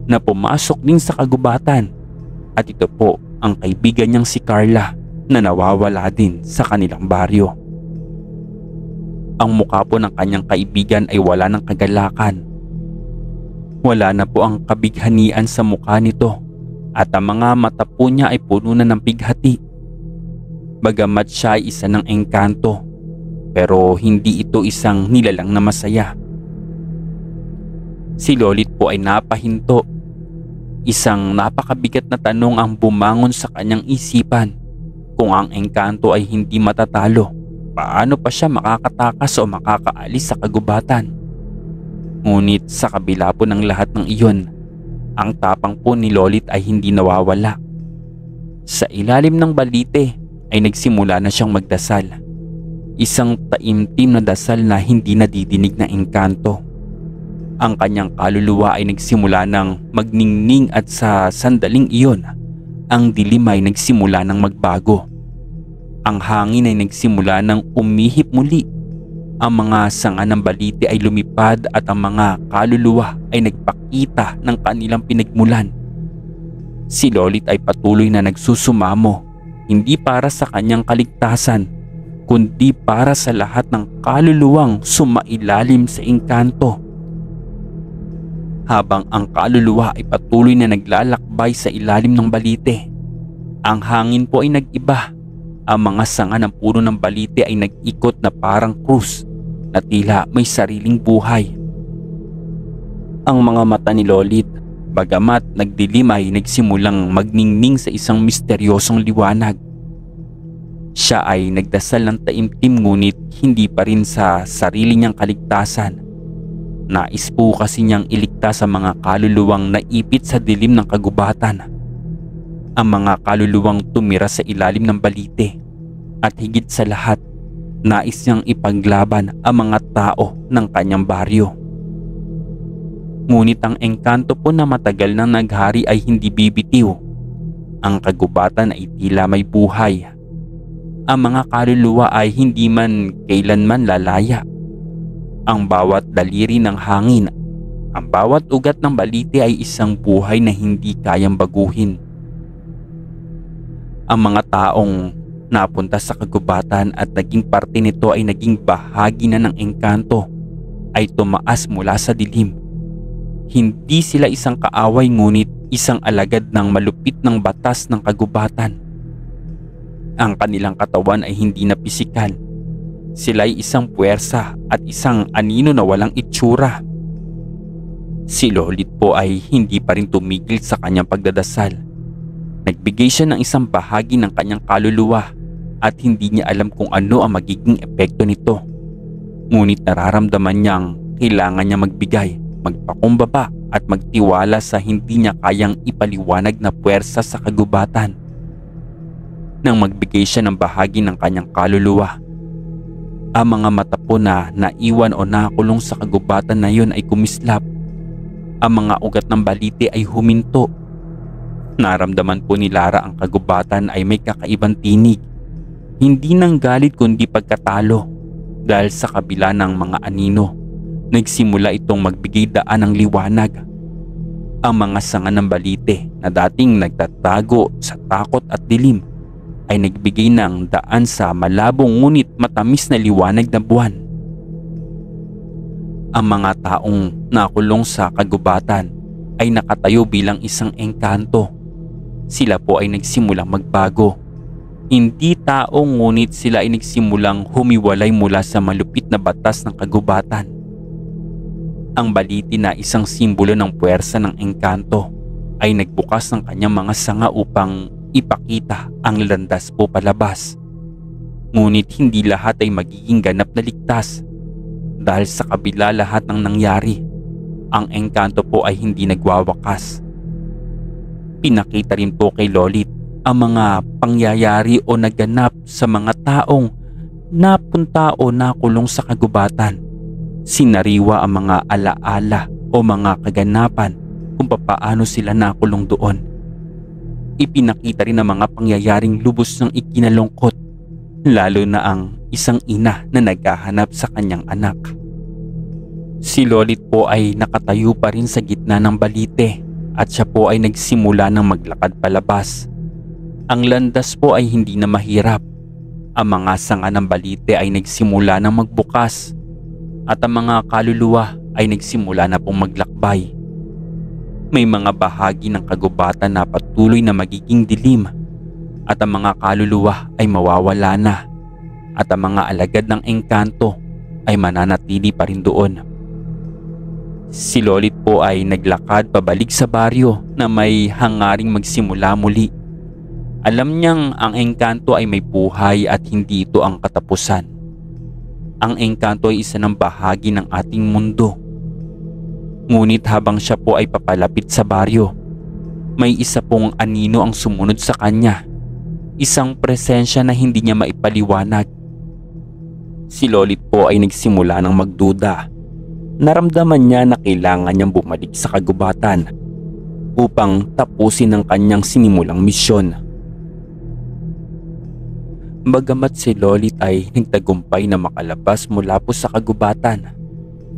na pumasok din sa kagubatan, at ito po ang kaibigan niyang si Carla na nawawala din sa kanilang baryo. Ang mukha po ng kanyang kaibigan ay wala ng kagalakan. Wala na po ang kabighanian sa mukha nito at ang mga mata po niya ay puno na ng pighati. Bagamat siya ay isa ng engkanto, pero hindi ito isang nilalang na masaya. Si Lolit po ay napahinto. Isang napakabigat na tanong ang bumangon sa kanyang isipan. Kung ang engkanto ay hindi matatalo, paano pa siya makakatakas o makakaalis sa kagubatan? Ngunit sa kabila po ng lahat ng iyon, ang tapang po ni Lolit ay hindi nawawala. Sa ilalim ng balite ay nagsimula na siyang magdasal. Isang taimtim na dasal na hindi nadidinig na engkanto. Ang kanyang kaluluwa ay nagsimula ng magningning at sa sandaling iyon, ang dilim ay nagsimula ng magbago. Ang hangin ay nagsimula ng umihip muli. Ang mga sanga ng balite ay lumipad at ang mga kaluluwa ay nagpakita ng kanilang pinagmulan. Si Lolit ay patuloy na nagsusumamo, hindi para sa kanyang kaligtasan, kundi para sa lahat ng kaluluwang sumailalim sa engkanto. Habang ang kaluluwa ay patuloy na naglalakbay sa ilalim ng balite, ang hangin po ay nag-iba. Ang mga sanga ng puno ng balite ay nag-ikot na parang krus na tila may sariling buhay. Ang mga mata ni Lolit, bagamat nagdilim, ay nagsimulang magningning sa isang misteryosong liwanag. Siya ay nagdasal ng taimtim ngunit hindi pa rin sa sarili niyang kaligtasan. Nais po kasi niyang iligtas sa mga kaluluwang naipit sa dilim ng kagubatan. Ang mga kaluluwang tumira sa ilalim ng balite, at higit sa lahat, nais niyang ipaglaban ang mga tao ng kanyang baryo. Ngunit ang engkanto po na matagal nang naghari ay hindi bibitiw. Ang kagubatan ay tila may buhay. Ang mga kaluluwa ay hindi man kailanman lalaya. Ang bawat daliri ng hangin, ang bawat ugat ng balite ay isang buhay na hindi kayang baguhin. Ang mga taong napunta sa kagubatan at naging parte nito ay naging bahagi na ng engkanto, ay tumaas mula sa dilim. Hindi sila isang kaaway ngunit isang alagad ng malupit ng batas ng kagubatan. Ang kanilang katawan ay hindi na pisikal. Sila ay isang puwersa at isang anino na walang itsura. Si Lolit po ay hindi pa rin tumigil sa kanyang pagdadasal. Nagbigay siya ng isang bahagi ng kanyang kaluluwa at hindi niya alam kung ano ang magiging epekto nito. Ngunit nararamdaman niyang kailangan niya magbigay, magpakumbaba at magtiwala sa hindi niya kayang ipaliwanag na puwersa sa kagubatan. Nang magbigay siya ng bahagi ng kanyang kaluluwa, ang mga mata po na naiwan o nakakulong sa kagubatan na yun ay kumislap. Ang mga ugat ng balite ay huminto. Naramdaman po ni Lara ang kagubatan ay may kakaibang tinig. Hindi ng galit kundi pagkatalo. Dahil sa kabila ng mga anino, nagsimula itong magbigay daan ng liwanag. Ang mga sanga ng balite na dating nagtatago sa takot at dilim ay nagbigay ng daan sa malabong ngunit matamis na liwanag na buwan. Ang mga taong nakulong sa kagubatan ay nakatayo bilang isang engkanto. Sila po ay nagsimulang magbago. Hindi tao ngunit sila ay nagsimulang humiwalay mula sa malupit na batas ng kagubatan. Ang baliti na isang simbolo ng puwersa ng engkanto ay nagbukas ng kanyang mga sanga upang ipakita ang landas po palabas. Ngunit hindi lahat ay magiging ganap na ligtas. Dahil sa kabila lahat ng nangyari, ang engkanto po ay hindi nagwawakas. Pinakita rin po kay Lolit ang mga pangyayari o naganap sa mga taong napunta o nakulong sa kagubatan. Sinariwa ang mga alaala o mga kaganapan kung papaano sila nakulong doon. Ipinakita rin ang mga pangyayaring lubos ng ikinalungkot, lalo na ang isang ina na naghahanap sa kanyang anak. Si Lolit po ay nakatayo pa rin sa gitna ng balite at siya po ay nagsimula ng maglakad palabas. Ang landas po ay hindi na mahirap. Ang mga sanga ng balite ay nagsimula ng magbukas at ang mga kaluluwa ay nagsimula na pong maglakbay. May mga bahagi ng kagubatan na patuloy na magiging dilim at ang mga kaluluwa ay mawawala na. At ang mga alagad ng engkanto ay mananatili pa rin doon. Si Lolit po ay naglakad pabalik sa baryo na may hangaring magsimula muli. Alam niyang ang engkanto ay may buhay at hindi ito ang katapusan. Ang engkanto ay isa ng bahagi ng ating mundo. Ngunit habang siya po ay papalapit sa baryo, may isa pong anino ang sumunod sa kanya. Isang presensya na hindi niya maipaliwanag. Si Lolit po ay nagsimula ng magduda. Naramdaman niya na kailangan niyang bumalik sa kagubatan upang tapusin ang kanyang sinimulang misyon. Bagamat si Lolit ay nagtagumpay na makalabas mula po sa kagubatan,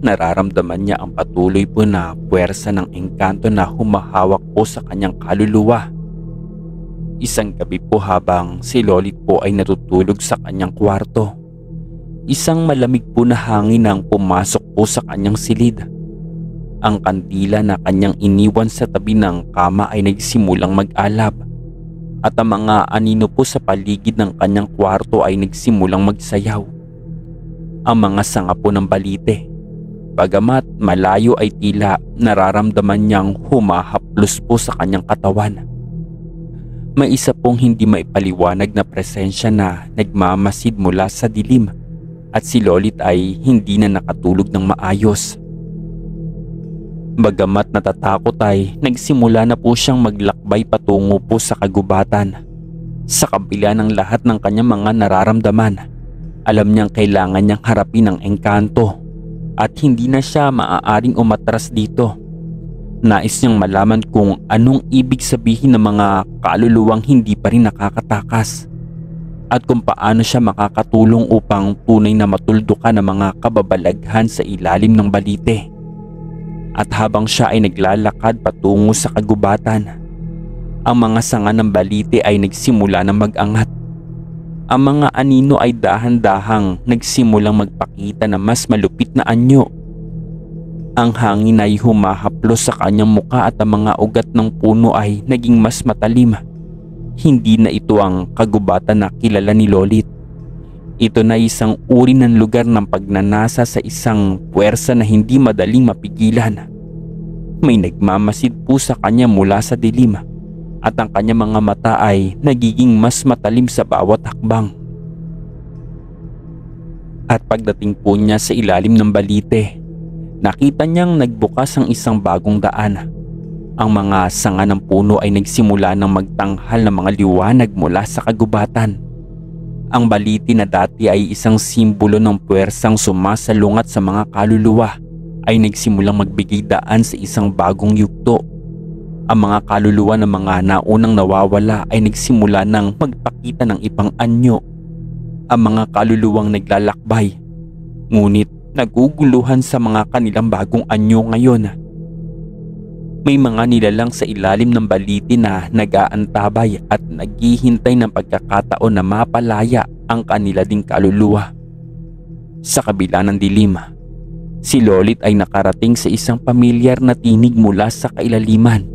nararamdaman niya ang patuloy po na puwersa ng engkanto na humahawak po sa kanyang kaluluwa. Isang gabi po habang si Lolit po ay natutulog sa kanyang kwarto, isang malamig po na hangin ang pumasok po sa kanyang silid. Ang kandila na kanyang iniwan sa tabi ng kama ay nagsimulang mag-alab at ang mga anino po sa paligid ng kanyang kwarto ay nagsimulang magsayaw. Ang mga sanga po ng balite, bagamat malayo ay tila nararamdaman niyang humahaplos po sa kanyang katawan. May isa pong hindi maipaliwanag na presensya na nagmamasid mula sa dilim. At si Lolit ay hindi na nakatulog ng maayos. Bagamat natatakot ay nagsimula na po siyang maglakbay patungo po sa kagubatan. Sa kabila ng lahat ng kanyang mga nararamdaman, alam niyang kailangan niyang harapin ang engkanto at hindi na siya maaaring umatras dito. Nais niyang malaman kung anong ibig sabihin ng mga kaluluwang hindi pa rin nakakatakas. At kung paano siya makakatulong upang tunay na matuldukan ang mga kababalaghan sa ilalim ng balite. At habang siya ay naglalakad patungo sa kagubatan, ang mga sanga ng balite ay nagsimula na mag-angat. Ang mga anino ay dahan-dahang nagsimulang magpakita na mas malupit na anyo. Ang hangin ay humahaplos sa kanyang muka at ang mga ugat ng puno ay naging mas matalim. Hindi na ito ang kagubatan na kilala ni Lolit. Ito na isang uri ng lugar ng pagnanasa sa isang puwersa na hindi madaling mapigilan. May nagmamasid po sa kanya mula sa dilim at ang kanyang mga mata ay nagiging mas matalim sa bawat hakbang. At pagdating po niya sa ilalim ng balite, nakita niyang nagbukas ang isang bagong daan. Ang mga sanga ng puno ay nagsimula ng magtanghal ng mga liwanag mula sa kagubatan. Ang baliti na dati ay isang simbolo ng puwersang sumasalungat sa mga kaluluwa ay nagsimulang magbigay daan sa isang bagong yugto. Ang mga kaluluwa ng mga naunang nawawala ay nagsimula ng magpakita ng ibang anyo. Ang mga kaluluwang naglalakbay, ngunit naguguluhan sa mga kanilang bagong anyo ngayon. May mga nilalang sa ilalim ng baliti na nag-aantabay at naghihintay ng pagkakataon na mapalaya ang kanila ding kaluluwa. Sa kabila ng dilim, si Lolit ay nakarating sa isang pamilyar na tinig mula sa kailaliman.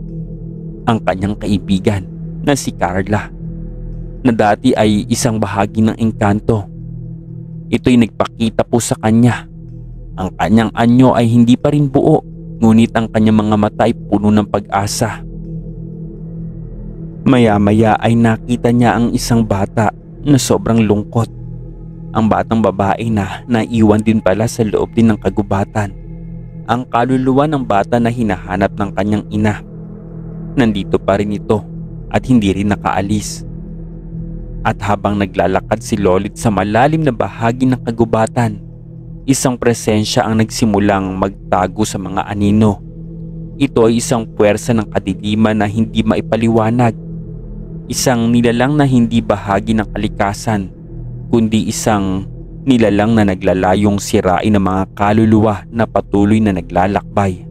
Ang kanyang kaibigan na si Carla, na dati ay isang bahagi ng engkanto. Ito'y nagpakita po sa kanya. Ang kanyang anyo ay hindi pa rin buo, ngunit ang kanyang mga mata ay puno ng pag-asa. Maya-maya ay nakita niya ang isang bata na sobrang lungkot. Ang batang babae na naiwan din pala sa loob din ng kagubatan. Ang kaluluwa ng bata na hinahanap ng kanyang ina. Nandito pa rin ito at hindi rin nakaalis. At habang naglalakad si Lolit sa malalim na bahagi ng kagubatan, isang presensya ang nagsimulang magtago sa mga anino. Ito ay isang puwersa ng kadiliman na hindi maipaliwanag. Isang nilalang na hindi bahagi ng kalikasan, kundi isang nilalang na naglalayong sirain ng mga kaluluwa na patuloy na naglalakbay.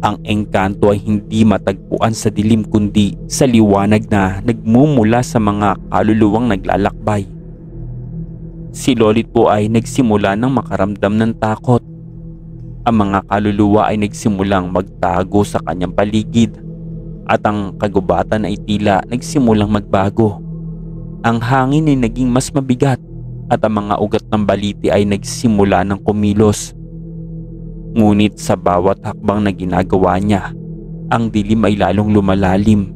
Ang engkanto ay hindi matagpuan sa dilim kundi sa liwanag na nagmumula sa mga kaluluwang naglalakbay. Si Lolit po ay nagsimula ng makaramdam ng takot. Ang mga kaluluwa ay nagsimulang magtago sa kanyang paligid at ang kagubatan ay tila nagsimulang magbago. Ang hangin ay naging mas mabigat at ang mga ugat ng baliti ay nagsimula ng kumilos. Ngunit sa bawat hakbang na ginagawa niya, ang dilim ay lalong lumalalim.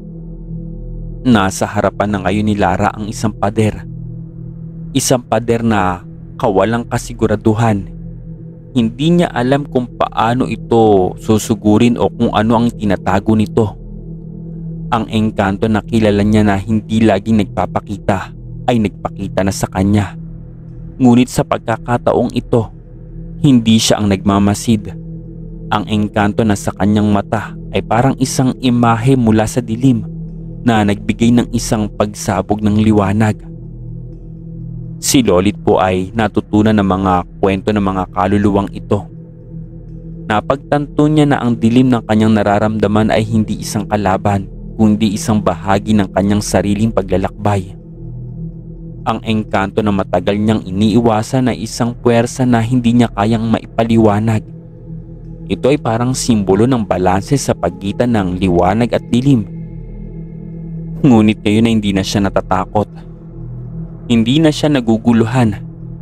Nasa harapan na ngayon ni Lara ang isang pader. Isang pader na kawalang kasiguraduhan. Hindi niya alam kung paano ito susugurin o kung ano ang tinatago nito. Ang engkanto na kilala niya na hindi laging nagpapakita ay nagpakita na sa kanya. Ngunit sa pagkakataong ito, hindi siya ang nagmamasid. Ang engkanto na sa kanyang mata ay parang isang imahe mula sa dilim na nagbigay ng isang pagsabog ng liwanag. Si Lolit po ay natutunan ng mga kwento ng mga kaluluwang ito. Napagtanto niya na ang dilim ng kanyang nararamdaman ay hindi isang kalaban, kundi isang bahagi ng kanyang sariling paglalakbay. Ang engkanto na matagal niyang iniiwasan na isang puwersa na hindi niya kayang maipaliwanag. Ito ay parang simbolo ng balanse sa pagitan ng liwanag at dilim. Ngunit ngayon ay hindi na siya natatakot. Hindi na siya naguguluhan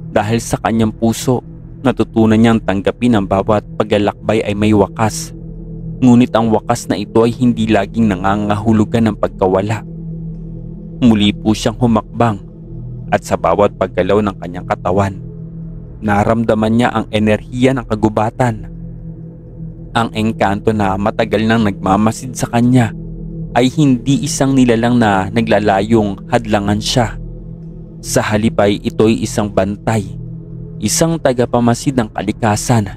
dahil sa kanyang puso natutunan niyang tanggapin ang bawat paglalakbay ay may wakas. Ngunit ang wakas na ito ay hindi laging nangangahulugan ng pagkawala. Muli po siyang humakbang. At sa bawat paggalaw ng kanyang katawan, naramdaman niya ang enerhiya ng kagubatan. Ang engkanto na matagal nang nagmamasid sa kanya ay hindi isang nilalang na naglalayong hadlangan siya. Sa halip ay ito'y isang bantay, isang tagapamasid ng kalikasan,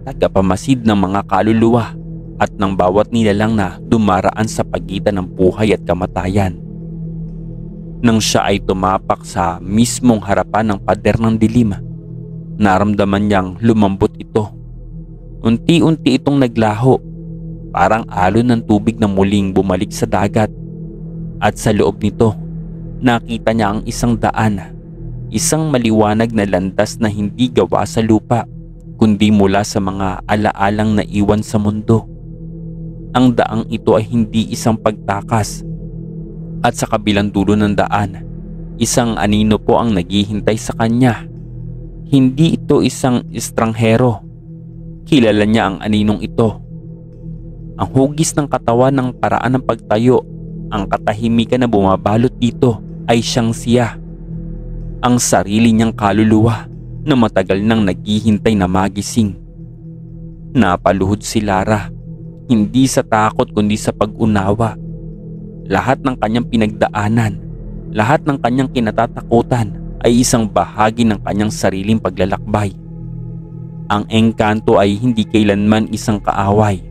tagapamasid ng mga kaluluwa at ng bawat nilalang na dumaraan sa pagitan ng buhay at kamatayan. Nang siya ay tumapak sa mismong harapan ng pader ng dilim, naramdaman niyang lumambot ito. Unti-unti itong naglaho, parang alon ng tubig na muling bumalik sa dagat. At sa loob nito, nakita niya ang isang daan, isang maliwanag na landas na hindi gawa sa lupa, kundi mula sa mga alaalang naiwan sa mundo. Ang daang ito ay hindi isang pagtakas. At sa kabilang dulo ng daan, isang anino po ang naghihintay sa kanya. Hindi ito isang estranghero. Kilala niya ang aninong ito. Ang hugis ng katawan ng paraan ng pagtayo, ang katahimikan na bumabalot dito ay siyang siya. Ang sarili niyang kaluluwa na matagal nang naghihintay na magising. Napaluhod si Lara, hindi sa takot kundi sa pag-unawa. Lahat ng kanyang pinagdaanan, lahat ng kanyang kinatatakutan ay isang bahagi ng kanyang sariling paglalakbay. Ang engkanto ay hindi kailanman isang kaaway.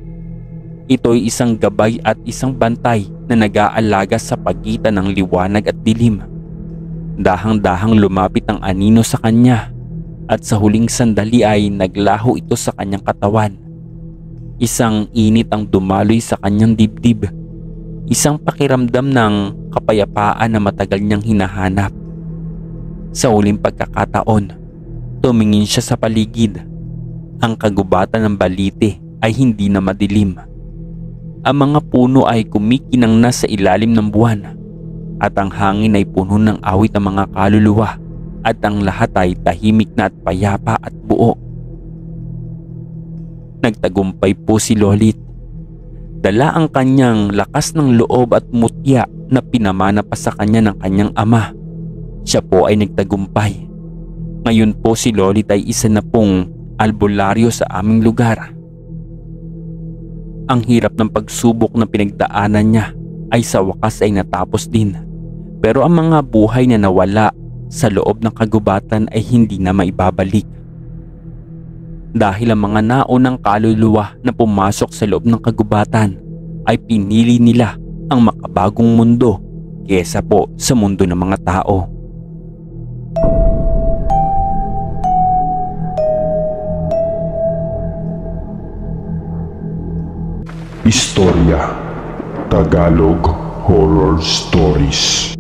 Ito'y isang gabay at isang bantay na nag-aalaga sa pagitan ng liwanag at dilim. Dahang-dahang lumapit ang anino sa kanya at sa huling sandali ay naglaho ito sa kanyang katawan. Isang init ang dumaloy sa kanyang dibdib. Isang pakiramdam ng kapayapaan na matagal niyang hinahanap. Sa huling pagkakataon, tumingin siya sa paligid. Ang kagubatan ng balite ay hindi na madilim. Ang mga puno ay kumikinang na sa ilalim ng buwan at ang hangin ay puno ng awit ng mga kaluluwa at ang lahat ay tahimik na at payapa at buo. Nagtagumpay po si Lolit. Dala ang kanyang lakas ng loob at mutya na pinamana pa sa kanya ng kanyang ama. Siya po ay nagtagumpay. Ngayon po si Lolit ay isa na pong albularyo sa aming lugar. Ang hirap ng pagsubok na pinagdaanan niya ay sa wakas ay natapos din. Pero ang mga buhay na nawala sa loob ng kagubatan ay hindi na maibabalik. Dahil ang mga naunang kaluluwa na pumasok sa loob ng kagubatan ay pinili nila ang makabagong mundo kesa po sa mundo ng mga tao. Istorya Tagalog Horror Stories.